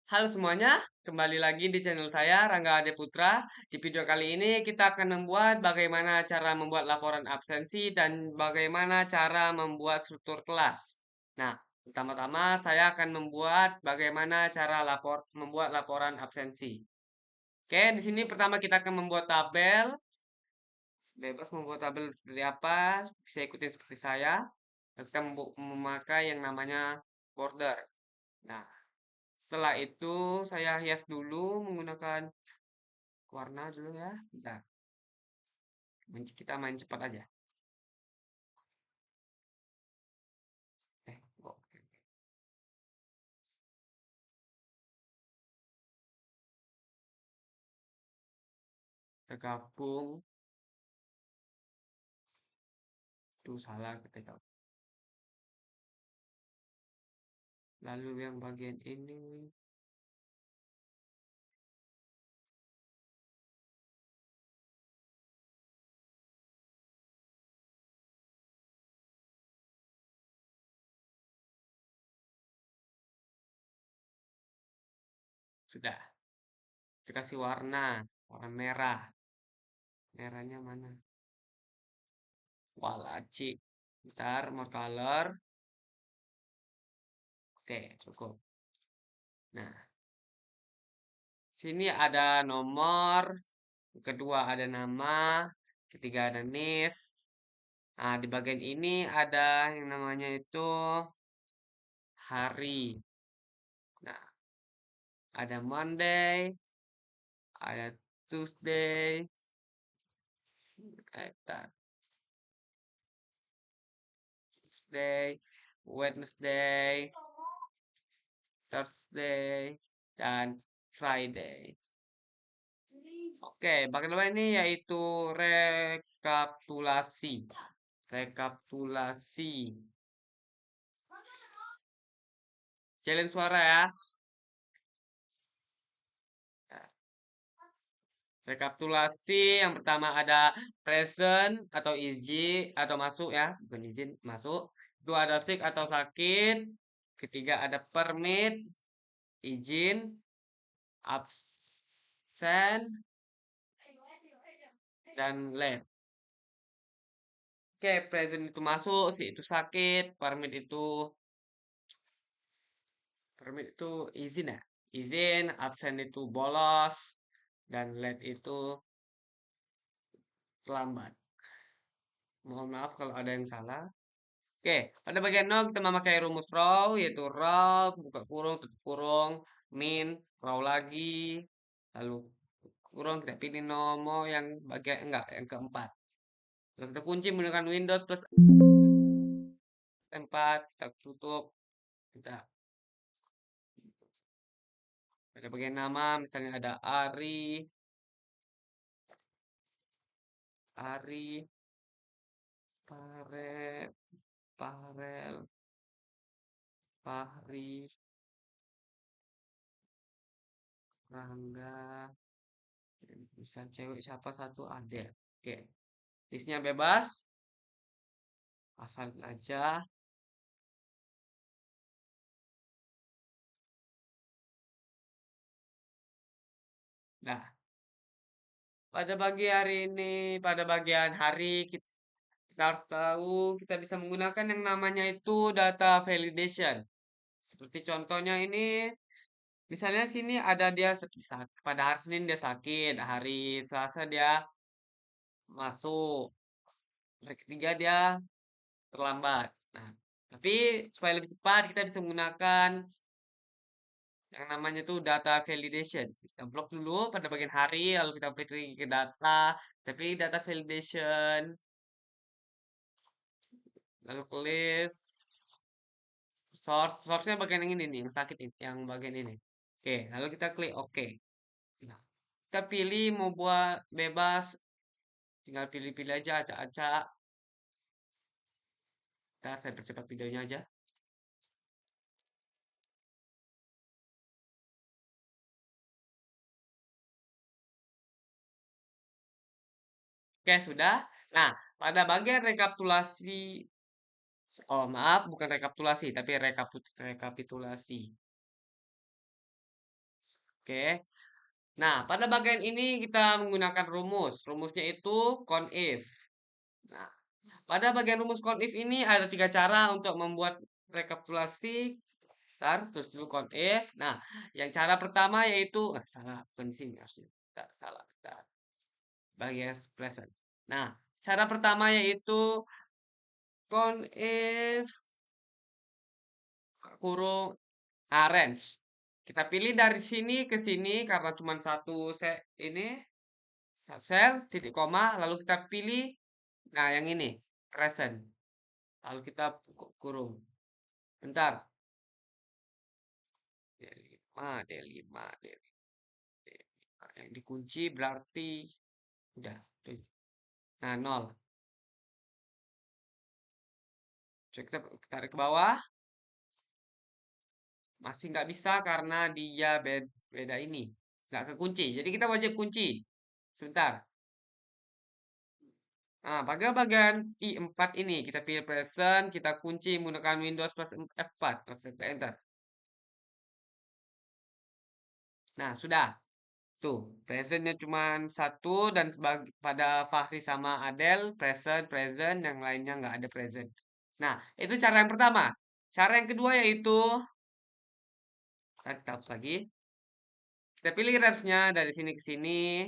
Halo semuanya, kembali lagi di channel saya Rangga Ade Putra. Di video kali ini kita akan membuat bagaimana cara membuat laporan absensi dan bagaimana cara membuat struktur kelas. Nah, pertama-tama saya akan membuat bagaimana cara membuat laporan absensi. Oke, di sini pertama kita akan membuat tabel. Bebas membuat tabel seperti apa, bisa ikutin seperti saya. Dan kita memakai yang namanya border. Nah, setelah itu saya hias dulu menggunakan warna dulu ya. Bentar, kita main cepat aja. Oke. Kita gabung. Itu salah ketika. Lalu yang bagian ini sudah. Kita kasih warna merah. Merahnya mana? Walaci. Bentar, more color. Oke, cukup. Nah, sini ada nomor, kedua ada nama, ketiga ada NIS. Nah, di bagian ini ada yang namanya itu hari. Nah, ada Monday, ada Tuesday, bentar, Tuesday, Wednesday, Thursday, dan Friday. Oke, bagaimana ini yaitu rekapitulasi. Rekapitulasi. Challenge suara ya. Rekapitulasi yang pertama ada present atau izin atau masuk ya, bukan izin, masuk. Itu ada sick atau sakit. Ketiga ada permit, izin, absen, dan late. Oke, present itu masuk, sih itu sakit, permit itu izin ya. Izin, absen itu bolos, dan late itu terlambat. Mohon maaf kalau ada yang salah. Oke, pada bagian nol kita memakai rumus row, yaitu row, buka kurung, tutup kurung, min, row lagi, lalu kurung, kita pilih nomor yang bagian, enggak, yang keempat. Lalu kita kunci menggunakan Windows plus 4, kita tutup, kita pada bagian nama, misalnya ada Ari, Pare, Parel, Fahri, Rangga, bisa cewek siapa satu ada. Oke, listnya bebas, asal aja. Nah, pada pagi hari ini, pada bagian hari kita harus tahu kita bisa menggunakan yang namanya itu data validation. Seperti contohnya ini, misalnya sini ada dia pada hari Senin dia sakit, hari Selasa dia masuk, hari ketiga dia terlambat. Nah, tapi supaya lebih cepat kita bisa menggunakan yang namanya tuh data validation. Kita blok dulu pada bagian hari, lalu kita pilih ke data, tapi data validation, lalu ke list, source-nya bagian yang ini nih, yang sakit ini, yang bagian ini. Oke, lalu kita klik OK. Nah, kita pilih mau buat bebas, tinggal pilih-pilih aja, acak-acak. Saya percepat videonya aja. Oke, sudah. Nah, pada bagian rekapitulasi, oh maaf, bukan rekapitulasi, tapi rekapitulasi. Oke. Nah, pada bagian ini kita menggunakan rumus. Rumusnya itu CONIF. Nah, pada bagian rumus CONIF ini ada tiga cara untuk membuat rekapitulasi. Bentar, terus dulu CONIF. Nah, yang cara pertama yaitu, salah, bukan di sini harusnya. Bentar, salah, bentar. Bagian present. Nah, cara pertama yaitu CONIF kurung range. Kita pilih dari sini ke sini karena cuma satu ini sel titik koma lalu kita pilih nah yang ini present lalu kita kurung bentar D5 D5 D5 yang dikunci berarti udah nah 0. Coba kita tarik ke bawah masih nggak bisa karena dia beda ini nggak kekunci jadi kita wajib kunci sebentar. Nah, pada bagian I4 ini kita pilih present, kita kunci menggunakan Windows plus F4, lalu kita enter. Nah, sudah. Tuh, presentnya cuma satu dan pada Fahri sama Adel present, present, yang lainnya nggak ada present. Nah, itu cara yang pertama. Cara yang kedua yaitu, kita hapus lagi. Kita pilih range-nya dari sini ke sini,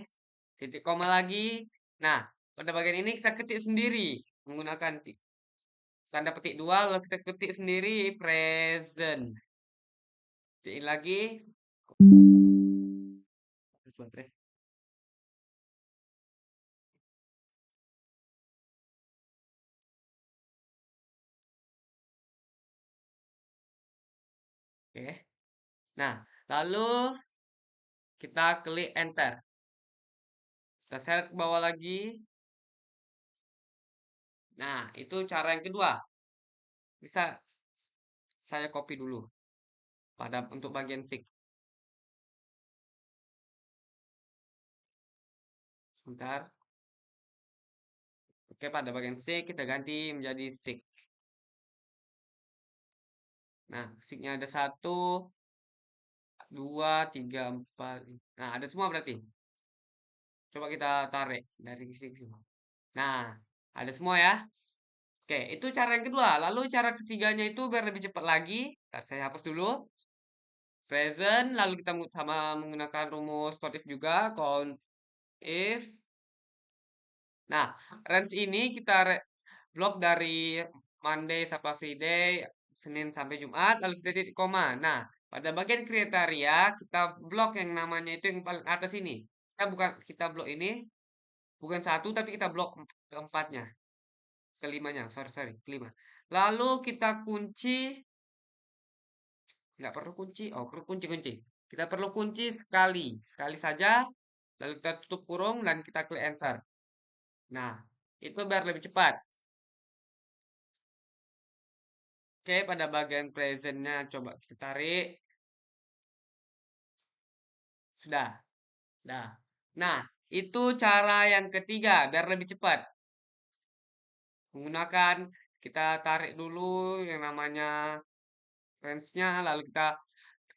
titik koma lagi. Nah, pada bagian ini kita ketik sendiri menggunakan tanda petik dua lalu kita ketik sendiri present ketik lagi oke nah lalu kita klik enter kita seret ke bawah lagi nah itu cara yang kedua bisa saya copy dulu pada untuk bagian SIG sebentar. Oke, pada bagian C kita ganti menjadi SIG. Nah, SIG-nya ada 1, 2, 3, 4. Nah, ada semua berarti. Coba kita tarik dari SIG semua. Nah, ada semua ya. Oke, itu cara yang kedua. Lalu cara ketiganya itu biar lebih cepat lagi. Ntar saya hapus dulu. Present, lalu kita sama menggunakan rumus CONIF juga. CONIF. Nah, range ini kita blok dari Monday sampai Friday, Senin sampai Jumat, lalu kita titik koma. Nah, pada bagian kriteria kita blok yang namanya itu yang paling atas ini. Kita blok ini bukan satu tapi kita blok keempatnya, kelimanya, sorry, kelima. Lalu kita kunci, nggak perlu kunci, oh perlu kunci. Kita perlu kunci sekali saja, lalu kita tutup kurung dan kita klik enter. Nah, itu biar lebih cepat. Oke, pada bagian presentnya coba kita tarik. Sudah. Nah, nah itu cara yang ketiga biar lebih cepat. Menggunakan kita tarik dulu yang namanya range-nya, lalu kita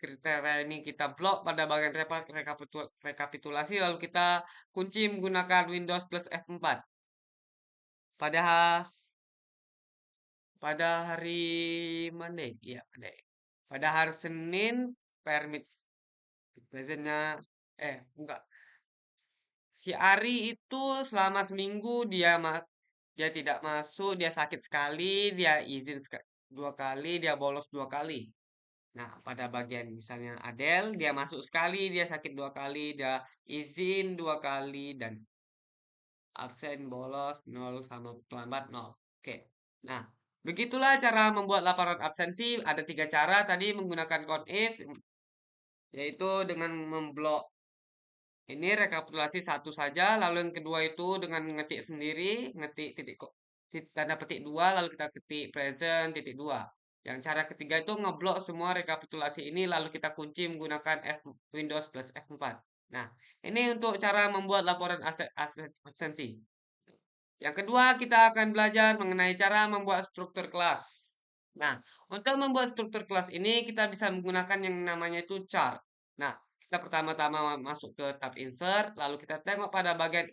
kriteria ini kita blok pada bagian rekapitulasi, lalu kita kunci menggunakan Windows plus F4. Pada pada hari Monday, iya Monday. Pada hari Senin permit presentnya enggak si Ari itu selama seminggu dia tidak masuk, dia sakit sekali, dia izin dua kali, dia bolos dua kali. Nah, pada bagian misalnya Adele, dia masuk sekali, dia sakit dua kali, dia izin dua kali, dan absen, bolos, nol, sama terlambat, nol. Oke. Nah, begitulah cara membuat laporan absensi. Ada tiga cara tadi menggunakan code if, yaitu dengan memblok ini rekapitulasi satu saja, lalu yang kedua itu dengan ngetik sendiri, ngetik tanda petik dua, lalu kita ketik present titik dua. Yang cara ketiga itu ngeblok semua rekapitulasi ini, lalu kita kunci menggunakan Windows plus F4. Nah, ini untuk cara membuat laporan aset absensi. Yang kedua, kita akan belajar mengenai cara membuat struktur kelas. Nah, untuk membuat struktur kelas ini, kita bisa menggunakan yang namanya itu chart. Nah, Kita pertama-tama masuk ke tab insert, lalu kita tengok pada bagian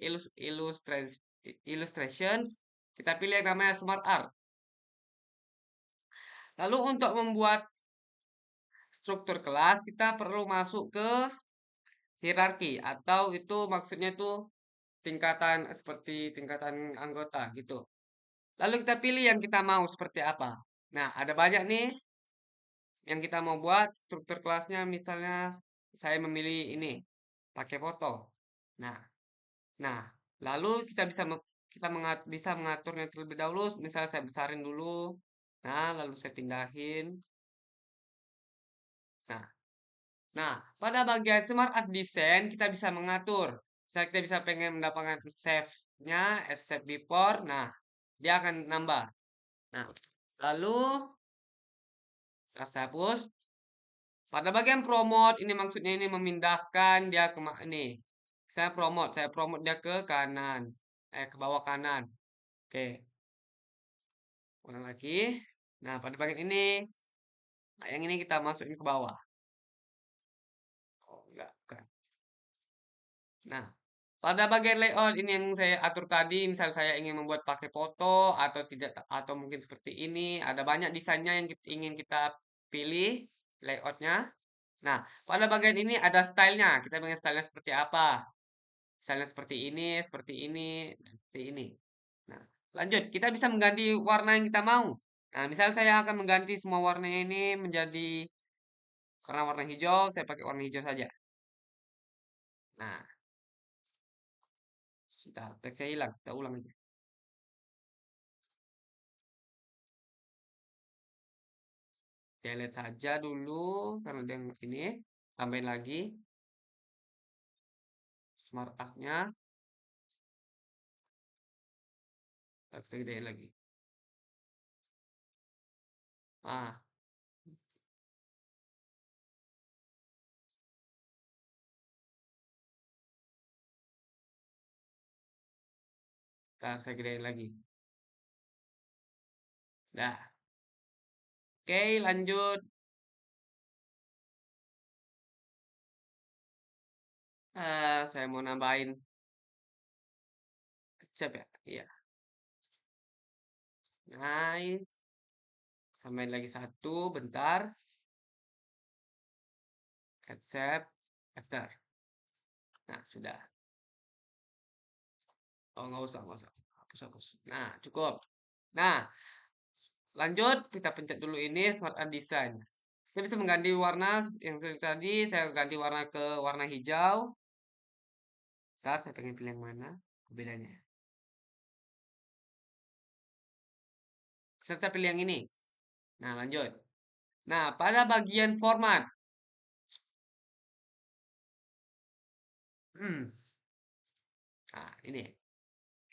illustrations, kita pilih yang namanya smart art. Lalu untuk membuat struktur kelas, kita perlu masuk ke hierarki atau itu maksudnya itu tingkatan seperti tingkatan anggota gitu. Lalu kita pilih yang kita mau seperti apa. Nah, ada banyak nih yang kita mau buat struktur kelasnya, misalnya saya memilih ini pakai foto. Nah, nah, lalu kita bisa mengaturnya terlebih dahulu. Misal saya besarin dulu. Nah, lalu saya pindahin. Nah, nah, pada bagian Smart Art Design kita bisa mengatur. Misalnya kita bisa pengen mendapatkan save-nya, save before. Nah, dia akan nambah. Nah, lalu saya hapus. Pada bagian promote, ini maksudnya ini memindahkan dia ke ini. Saya promote dia ke kanan. Ke bawah kanan. Oke, ulang lagi. Nah, pada bagian ini, nah, yang ini kita masukin ke bawah. Oh, enggak, bukan. Nah, pada bagian layout ini yang saya atur tadi, misal saya ingin membuat pakai foto atau tidak atau mungkin seperti ini, ada banyak desainnya yang ingin kita pilih layoutnya. Nah, pada bagian ini ada stylenya. Kita pengen stylenya seperti apa? Stylenya seperti ini, dan seperti ini. Nah, lanjut. Kita bisa mengganti warna yang kita mau. Nah, misal saya akan mengganti semua warnanya ini menjadi karena warna hijau, saya pakai warna hijau saja. Nah, sudah, teksnya hilang. Kita ulang aja. Delete saja dulu karena dia ini. Tambahin lagi smart art-nya. Kita gedein lagi. Ah, saya gedein lagi. Dah. Oke, lanjut. Saya mau nambahin cap ya. Iya. Nice. Tambahin lagi satu, bentar. Accept, after. Nah, sudah. Oh, nggak usah, nggak usah. Hapus, hapus. Nah, cukup. Nah, lanjut. Kita pencet dulu ini Smart Art Design. Kita bisa mengganti warna yang tadi. Saya ganti warna ke warna hijau. Saya pengen pilih yang mana. Bedanya. Saya pilih yang ini. Nah, lanjut. Nah, pada bagian format. Hmm. Nah, ini.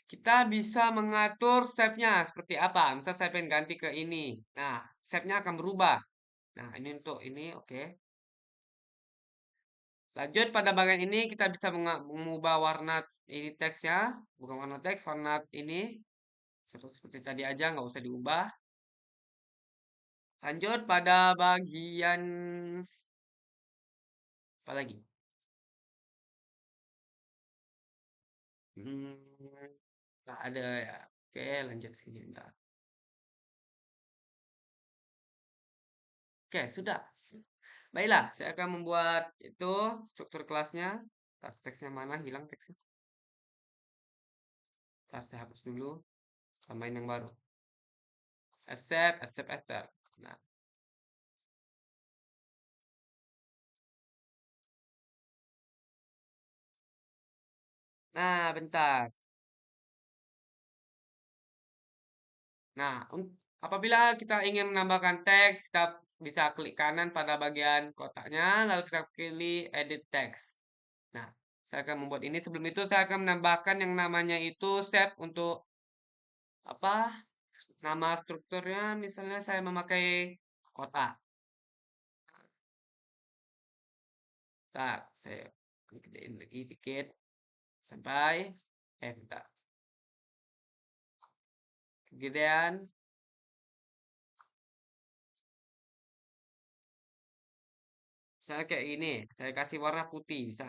Kita bisa mengatur save-nya seperti apa. Misal saya pengen ganti ke ini. Nah, save-nya akan berubah. Nah, ini untuk ini, oke. Lanjut pada bagian ini kita bisa mengubah warna ini teksnya. Bukan warna teks, warna ini. Seperti tadi aja, nggak usah diubah. Lanjut pada bagian apa lagi? Hmm, nggak ada ya. Oke, lanjut sini bentar. Oke, sudah. Baiklah, saya akan membuat itu struktur kelasnya. Teksnya mana? Hilang teksnya. Saya hapus dulu. Tambahin yang baru. Accept, accept after. Nah, bentar. Nah, apabila kita ingin menambahkan teks, kita bisa klik kanan pada bagian kotaknya, lalu kita pilih edit text. Nah, saya akan membuat ini. Sebelum itu saya akan menambahkan yang namanya itu set untuk apa? Nama strukturnya misalnya saya memakai kotak. Saya gedein lagi sedikit sampai bentar. Kegedean. Saya kayak gini, saya kasih warna putih, bisa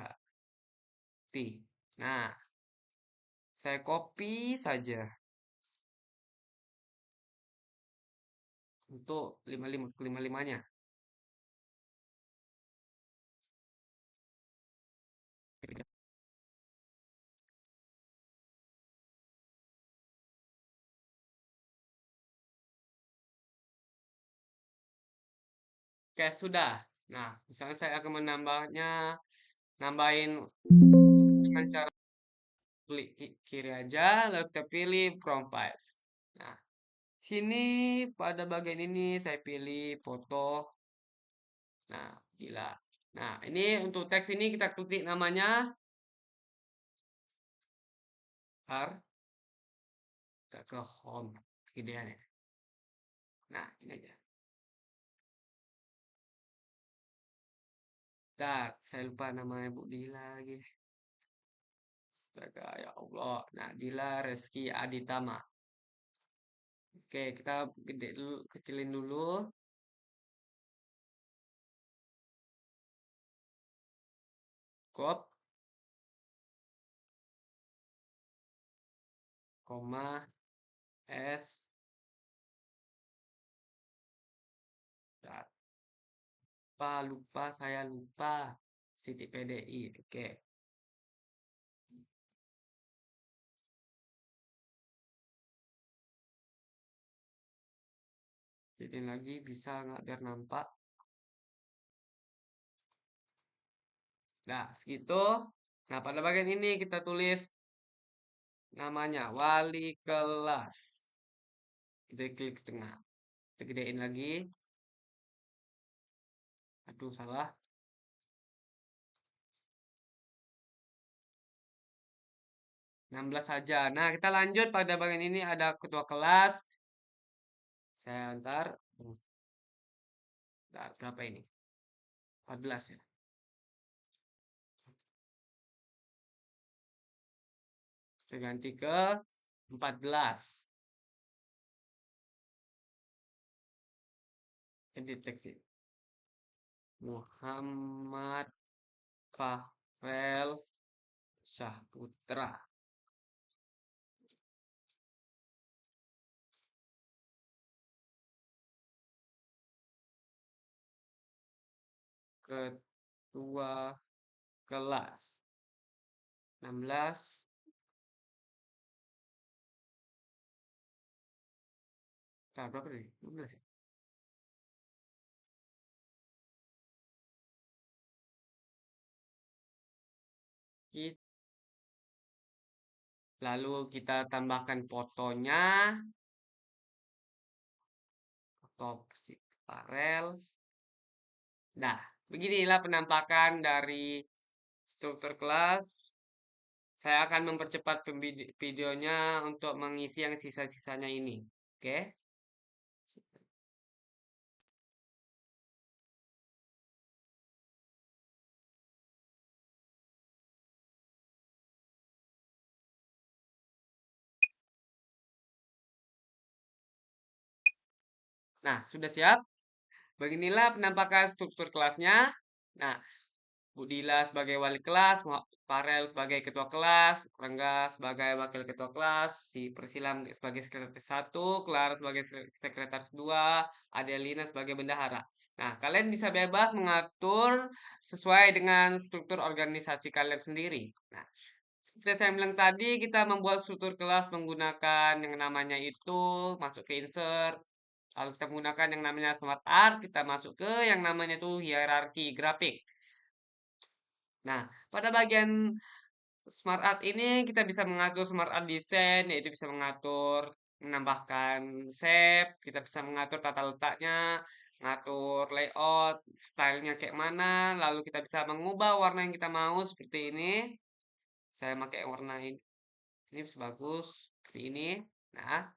putih. Nah, saya copy saja untuk kelima-limanya. Oke, sudah. Nah, misalnya saya akan nambahin dengan cara klik kiri aja, lalu kita pilih Chrome Files. Nah, sini pada bagian ini saya pilih foto. Nah, gila. Nah, ini untuk teks ini kita ketik namanya har, kita ke home, gedean ya. Nah, ini aja. Saya lupa namanya Bu Dila lagi. Astaga, ya Allah. Nah, Dila Reski Aditama. Oke, kita gede dulu, kecilin dulu. Kop, koma, S, dan saya lupa. Titik PDI, oke. Jadi lagi bisa nggak biar nampak. Nah, segitu. Nah, pada bagian ini kita tulis namanya wali kelas. Kita klik ke tengah. Kita gedein lagi. Aduh, salah. 16 saja. Nah, kita lanjut pada bagian ini ada ketua kelas. Saya antar. Nah, berapa ini? 14 ya. Saya ganti ke 14. Edit text ini. Muhammad Fahrel Syahputra. Ketua kelas. 16. Nah, berapa nih? 16 ya? Lalu kita tambahkan fotonya. Foto si Farel. Nah, beginilah penampakan dari struktur kelas. Saya akan mempercepat videonya untuk mengisi yang sisa-sisanya ini. Oke? Nah, sudah siap? Beginilah penampakan struktur kelasnya. Nah, Budila sebagai wali kelas, Farel sebagai ketua kelas, Rangga sebagai wakil ketua kelas, si Persilam sebagai sekretaris 1, Clara sebagai sekretaris 2, Adelina sebagai bendahara. Nah, kalian bisa bebas mengatur sesuai dengan struktur organisasi kalian sendiri. Nah, seperti saya bilang tadi, kita membuat struktur kelas menggunakan yang namanya itu masuk ke insert. Lalu kita menggunakan yang namanya smart art, kita masuk ke yang namanya itu hierarki grafik. Nah, pada bagian smart art ini kita bisa mengatur smart art design, yaitu bisa mengatur menambahkan shape, kita bisa mengatur tata letaknya, mengatur layout, stylenya kayak mana, lalu kita bisa mengubah warna yang kita mau seperti ini. Saya pakai warna ini bagus seperti ini. Nah,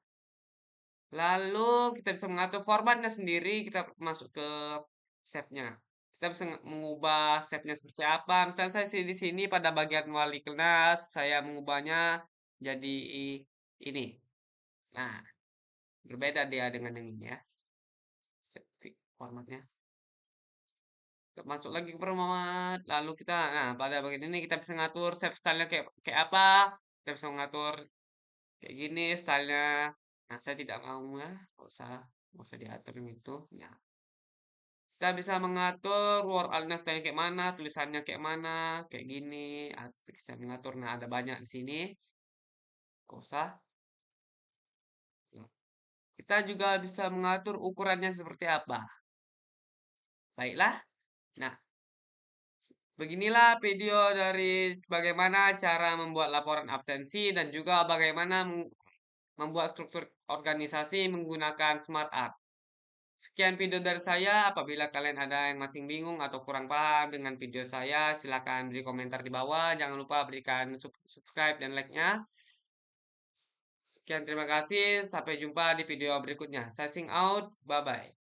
lalu kita bisa mengatur formatnya sendiri, kita masuk ke shape-nya. Kita bisa mengubah shape-nya seperti apa. Misalnya saya di sini pada bagian wali kelas, saya mengubahnya jadi ini. Nah, berbeda dia dengan yang ini ya. Formatnya. Masuk lagi ke format, lalu kita, nah pada bagian ini kita bisa ngatur save stylenya kayak kayak apa. Kita bisa mengatur kayak gini stylenya. Nah, saya tidak mau ya, nggak usah diatur yang itu. Ya. Kita bisa mengatur word align style kayak mana, tulisannya kayak mana, kayak gini. Bisa mengatur. Nah, ada banyak di sini. Nggak usah. Nah, kita juga bisa mengatur ukurannya seperti apa. Baiklah. Nah, beginilah video dari bagaimana cara membuat laporan absensi dan juga bagaimana membuat struktur organisasi menggunakan Smart Art. Sekian video dari saya. Apabila kalian ada yang masih bingung atau kurang paham dengan video saya, silakan beri komentar di bawah. Jangan lupa berikan subscribe dan like-nya. Sekian terima kasih. Sampai jumpa di video berikutnya. Signing out. Bye-bye.